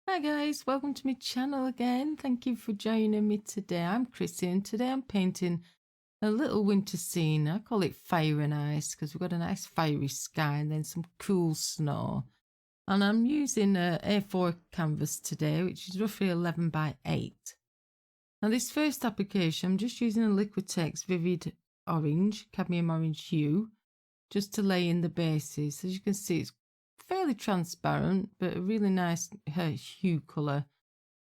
Hi guys, welcome to my channel again. Thank you for joining me today. I'm Chrissy and today I'm painting a little winter scene. I call it fire and ice because we've got a nice fiery sky and then some cool snow. And I'm using a A4 canvas today, which is roughly 11 by 8. Now this first application, I'm just using a Liquitex Vivid Orange, cadmium orange hue, just to lay in the bases. As you can see, it's fairly transparent, but a really nice hue colour.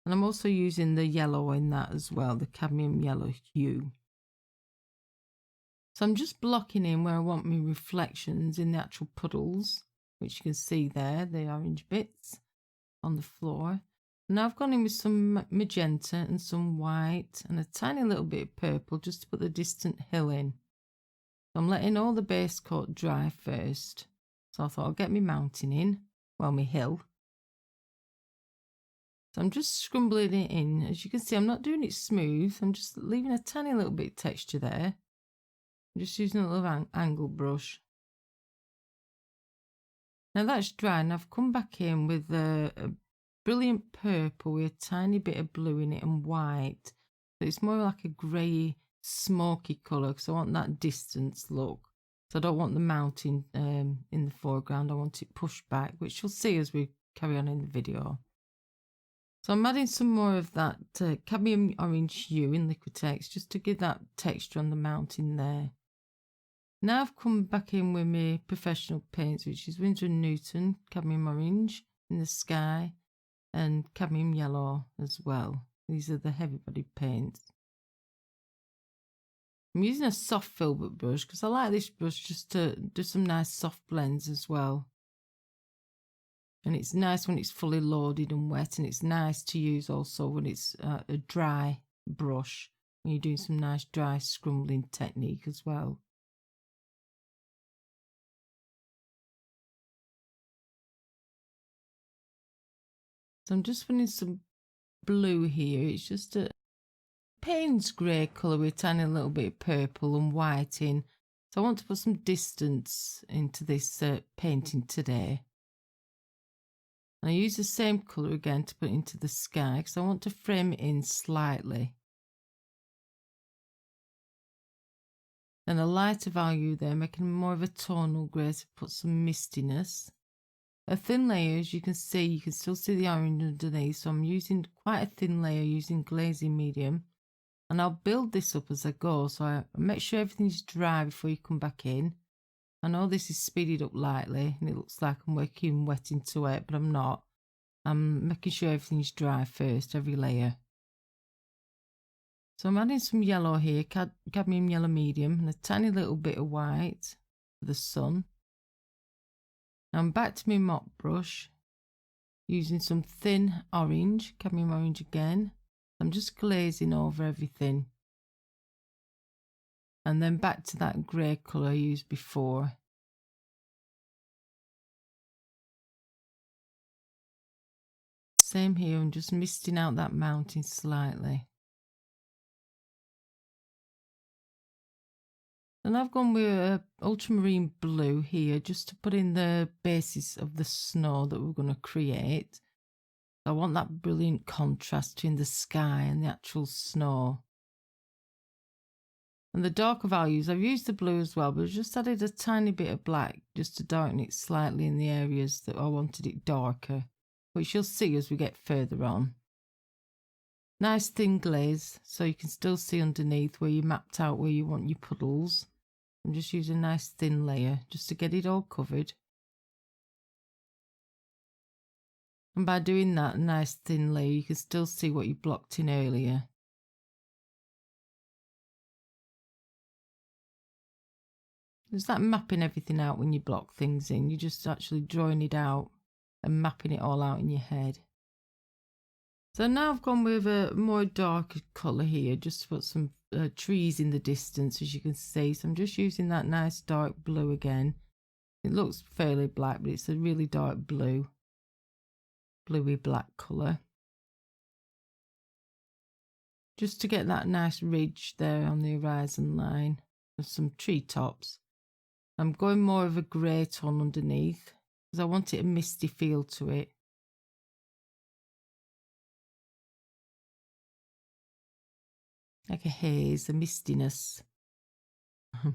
And I'm also using the yellow in that as well, the cadmium yellow hue. So I'm just blocking in where I want my reflections in the actual puddles, which you can see there, the orange bits on the floor. Now I've gone in with some magenta and some white and a tiny little bit of purple just to put the distant hill in. So I'm letting all the base coat dry first. So I thought I'll get my mountain in, well, my hill. So I'm just scrumbling it in. As you can see, I'm not doing it smooth. I'm just leaving a tiny little bit of texture there. I'm just using a little angle brush. Now that's dry and I've come back in with a brilliant purple with a tiny bit of blue in it and white. So it's more like a grey, smoky colour because I want that distance look. So I don't want the mountain in the foreground. I want it pushed back, which you'll see as we carry on in the video. So I'm adding some more of that cadmium orange hue in Liquitex just to give that texture on the mountain there. Now I've come back in with my professional paints, which is Winsor & Newton cadmium orange in the sky and cadmium yellow as well. These are the heavy bodied paints. I'm using a soft filbert brush because I like this brush just to do some nice soft blends as well. And it's nice when it's fully loaded and wet, and it's nice to use also when it's a dry brush, when you're doing some nice dry scrumbling technique as well. So I'm just putting some blue here. It's just a Payne's grey colour with a tiny little bit of purple and white in. So I want to put some distance into this painting today. And I use the same colour again to put into the sky because I want to frame it in slightly. And a lighter value there, making more of a tonal grey to put some mistiness. A thin layer, as you can see, you can still see the orange underneath, so I'm using quite a thin layer using glazing medium. And I'll build this up as I go, so I make sure everything's dry before you come back in. I know this is speeded up lightly and it looks like I'm working wet into wet, but I'm not. I'm making sure everything's dry first, every layer. So I'm adding some yellow here, cadmium yellow medium, and a tiny little bit of white for the sun. Now I'm back to my mop brush, using some thin orange, cadmium orange again. I'm just glazing over everything. And then back to that grey colour I used before. Same here, I'm just misting out that mountain slightly. And I've gone with ultramarine blue here just to put in the basis of the snow that we're going to create. I want that brilliant contrast between the sky and the actual snow. And the darker values, I've used the blue as well, but I've just added a tiny bit of black just to darken it slightly in the areas that I wanted it darker, which you'll see as we get further on. Nice thin glaze, so you can still see underneath where you mapped out where you want your puddles. I'm just using a nice thin layer just to get it all covered. And by doing that nice thin layer, you can still see what you blocked in earlier. It's like mapping everything out when you block things in. You're just actually drawing it out and mapping it all out in your head. So now I've gone with a more darker colour here, just to put some trees in the distance, as you can see. So I'm just using that nice dark blue again. It looks fairly black, but it's a really dark blue, bluey black colour. Just to get that nice ridge there on the horizon line of some treetops. I'm going more of a grey tone underneath because I want it a misty feel to it. like a haze, a mistiness,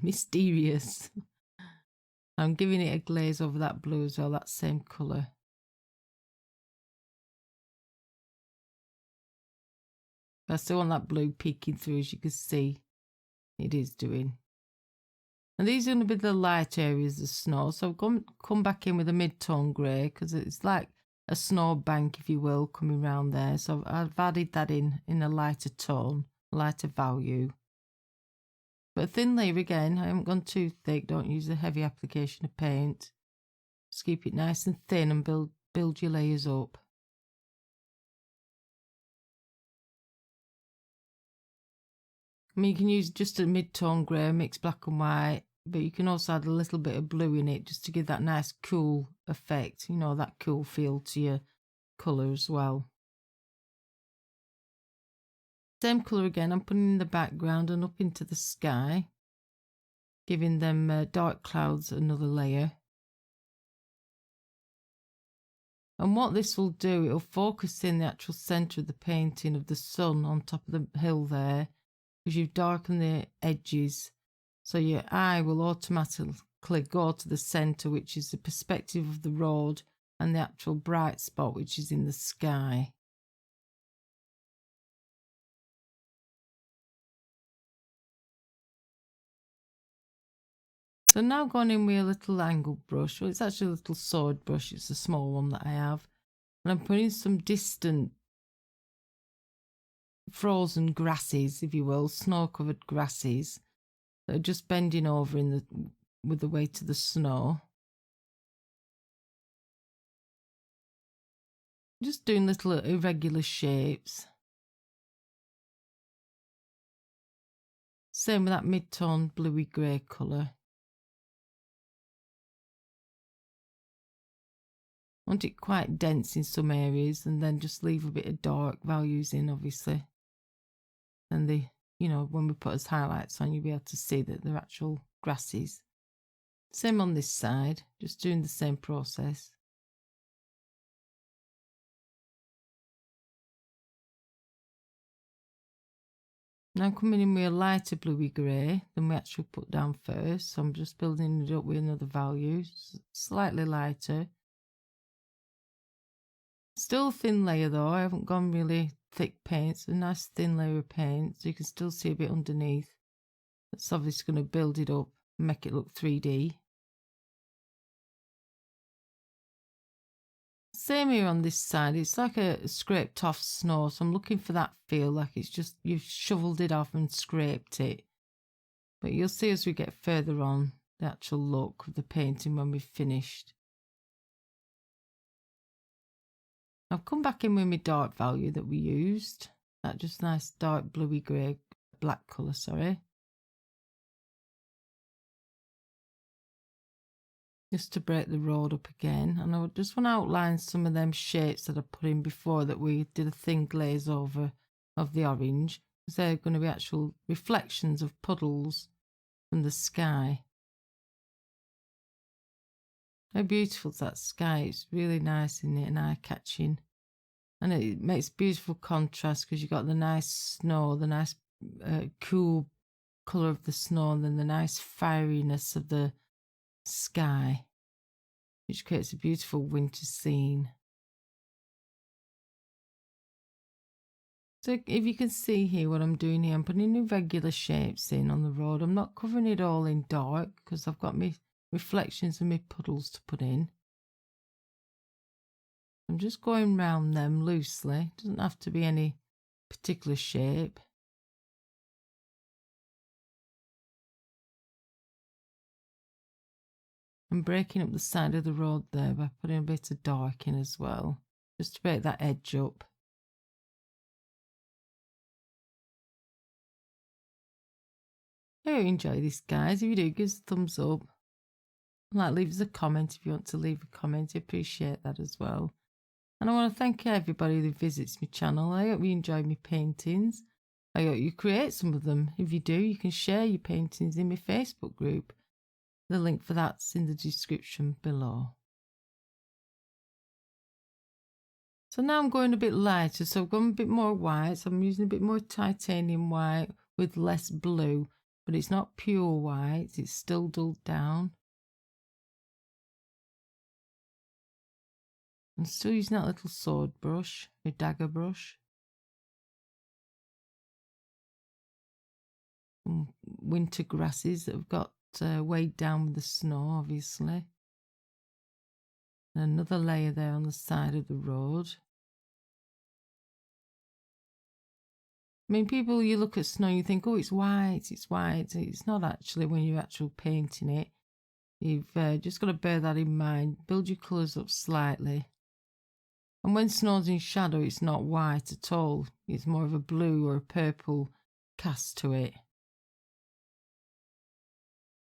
mysterious. I'm giving it a glaze over that blue as well, that same colour. I still want that blue peeking through, as you can see it is doing. And these are going to be the light areas of snow. So come back in with a mid-tone grey, because it's like a snow bank, if you will, coming round there. So I've added that in a lighter tone, lighter value. But a thin layer again, I haven't gone too thick. Don't use a heavy application of paint. Just keep it nice and thin and build your layers up. I mean, you can use just a mid-tone grey, mix black and white, but you can also add a little bit of blue in it just to give that nice cool effect, you know, that cool feel to your colour as well. Same colour again, I'm putting in the background and up into the sky, giving them dark clouds another layer. And what this will do, it'll focus in the actual centre of the painting of the sun on top of the hill there, because you've darkened the edges. So your eye will automatically go to the centre, which is the perspective of the road, and the actual bright spot, which is in the sky. So now going in with a little angled brush. Well, it's actually a little sword brush. It's a small one that I have. And I'm putting some distant frozen grasses, if you will, snow-covered grasses that are just bending over with the weight of the snow. Just doing little irregular shapes. Same with that mid-tone bluey grey colour. Want it quite dense in some areas, and then just leave a bit of dark values in, obviously. And when we put as highlights on, you'll be able to see that they're actual grasses. Same on this side, just doing the same process. Now I'm coming in with a lighter bluey grey than we actually put down first. So I'm just building it up with another value, slightly lighter. Still a thin layer though, I haven't gone really thick paint, so a nice thin layer of paint, so you can still see a bit underneath. That's obviously going to build it up and make it look 3D. Same here on this side, it's like a scraped off snow, so I'm looking for that feel, like it's just you've shoveled it off and scraped it. But you'll see as we get further on the actual look of the painting when we've finished. I've come back in with my dark value that we used, that just nice dark bluey grey, black colour, sorry. Just to break the road up again, and I just want to outline some of them shapes that I put in before that we did a thin glaze over of the orange, because they're going to be actual reflections of puddles from the sky. How beautiful is that sky? It's really nice, isn't it, and eye-catching, and it makes beautiful contrast because you've got the nice snow, the nice cool colour of the snow, and then the nice fieriness of the sky, which creates a beautiful winter scene. So if you can see here what I'm doing here, I'm putting irregular shapes in on the road. I'm not covering it all in dark because I've got my reflections and my puddles to put in. I'm just going round them loosely. It doesn't have to be any particular shape. I'm breaking up the side of the road there by putting a bit of dark in as well, just to break that edge up. I hope you enjoy this, guys. If you do, give us a thumbs up. Leave us a comment if you want to leave a comment. I appreciate that as well. And I want to thank everybody who visits my channel. I hope you enjoy my paintings. I hope you create some of them. If you do, you can share your paintings in my Facebook group. The link for that's in the description below. So now I'm going a bit lighter, so I've gone a bit more white. So I'm using a bit more titanium white with less blue, but it's not pure white, it's still dulled down. I'm still using that little sword brush, a dagger brush. Winter grasses that have got weighed down with the snow, obviously. And another layer there on the side of the road. I mean, people, you look at snow, you think, oh, it's white, it's white. It's not actually when you're actually painting it. You've just got to bear that in mind. Build your colours up slightly. And when snow's in shadow, it's not white at all. It's more of a blue or a purple cast to it.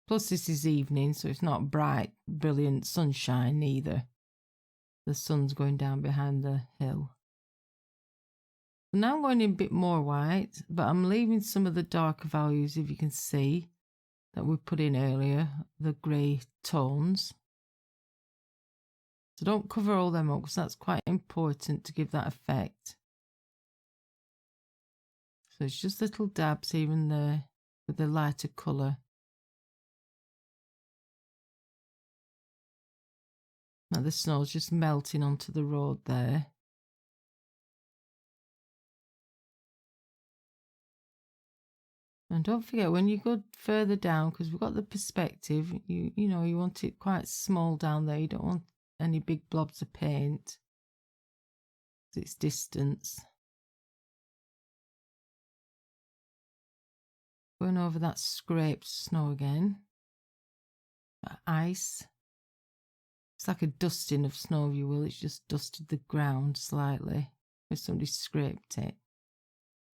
Plus, this is evening, so it's not bright, brilliant sunshine either. The sun's going down behind the hill. Now I'm going in a bit more white, but I'm leaving some of the darker values, if you can see, that we put in earlier, the grey tones. So don't cover all them up, because that's quite important to give that effect. So it's just little dabs even there with the lighter colour. Now the snow's just melting onto the road there. And don't forget, when you go further down, because we've got the perspective, you know, you want it quite small down there. You don't want any big blobs of paint. It's distance. Going over that scraped snow again. That ice. It's like a dusting of snow, if you will. It's just dusted the ground slightly where somebody scraped it.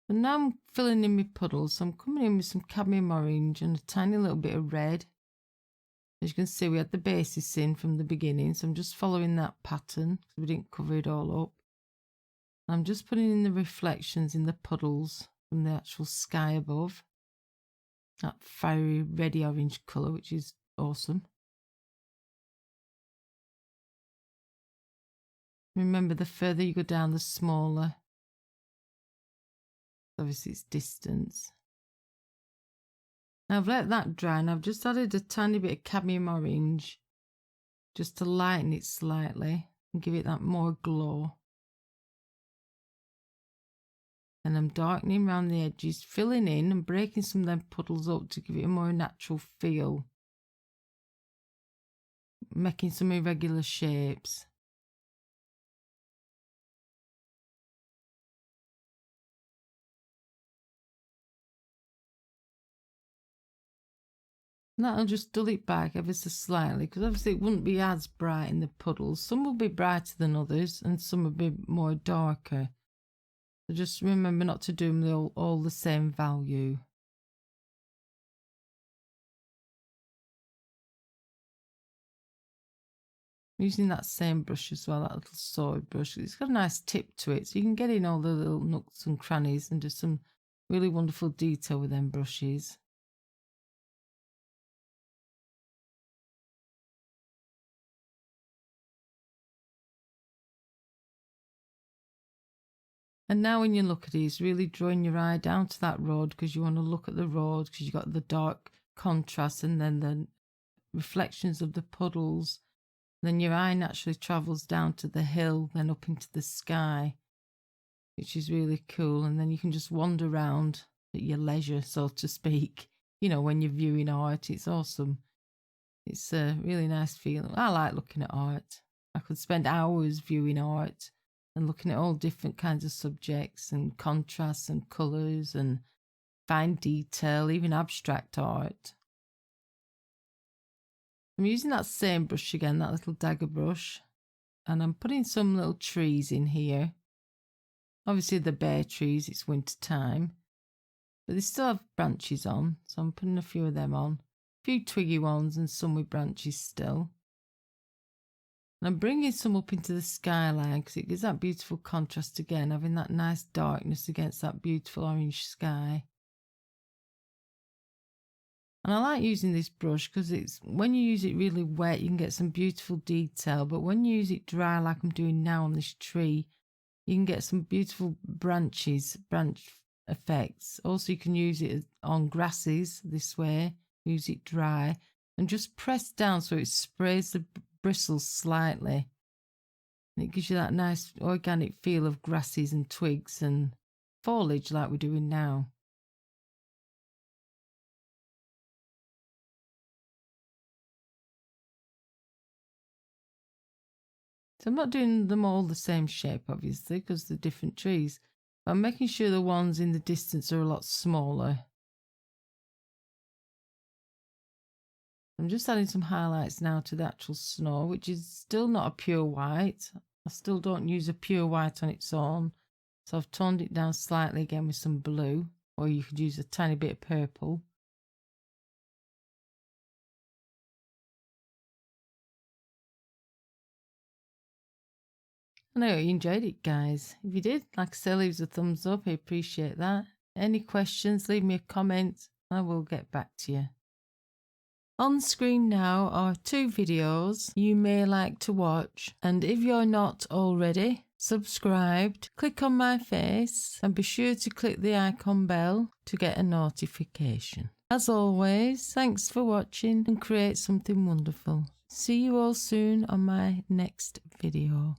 And now I'm filling in my puddles. So I'm coming in with some cadmium orange and a tiny little bit of red. As you can see, we had the basis in from the beginning. So I'm just following that pattern because we didn't cover it all up. I'm just putting in the reflections in the puddles from the actual sky above. That fiery reddy orange colour, which is awesome. Remember, the further you go down, the smaller. Obviously, it's distance. Now I've let that dry and I've just added a tiny bit of cadmium orange just to lighten it slightly and give it that more glow. And I'm darkening around the edges, filling in and breaking some of them puddles up to give it a more natural feel. Making some irregular shapes. And that'll just dull it back ever so slightly, because obviously it wouldn't be as bright in the puddles. Some will be brighter than others and some will be more darker. So just remember not to do them all the same value. I'm using that same brush as well, that little sword brush. It's got a nice tip to it, so you can get in all the little nooks and crannies and do some really wonderful detail with them brushes. And now when you look at it, it's really drawing your eye down to that road, because you want to look at the road, because you've got the dark contrast and then the reflections of the puddles. Then your eye naturally travels down to the hill, then up into the sky, which is really cool. And then you can just wander around at your leisure, so to speak. You know, when you're viewing art, it's awesome. It's a really nice feeling. I like looking at art. I could spend hours viewing art and looking at all different kinds of subjects and contrasts and colours and fine detail, even abstract art. I'm using that same brush again, that little dagger brush, and I'm putting some little trees in here. Obviously the bare trees, it's winter time, but they still have branches on, so I'm putting a few of them on. A few twiggy ones and some with branches still. And I'm bringing some up into the skyline because it gives that beautiful contrast again, having that nice darkness against that beautiful orange sky. And I like using this brush because it's, when you use it really wet, you can get some beautiful detail. But when you use it dry, like I'm doing now on this tree, you can get some beautiful branch effects. Also, you can use it on grasses this way, use it dry, and just press down so it sprays the bristles slightly. And it gives you that nice organic feel of grasses and twigs and foliage like we're doing now. So I'm not doing them all the same shape, obviously, because they're different trees. But I'm making sure the ones in the distance are a lot smaller. I'm just adding some highlights now to the actual snow, which is still not a pure white. I still don't use a pure white on its own. So I've toned it down slightly again with some blue, or you could use a tiny bit of purple. I hope you enjoyed it, guys. If you did, like I say, leave us a thumbs up. I appreciate that. Any questions, leave me a comment. I will get back to you. On screen now are 2 videos you may like to watch, and if you're not already subscribed, click on my face and be sure to click the icon bell to get a notification. As always, thanks for watching and create something wonderful. See you all soon on my next video.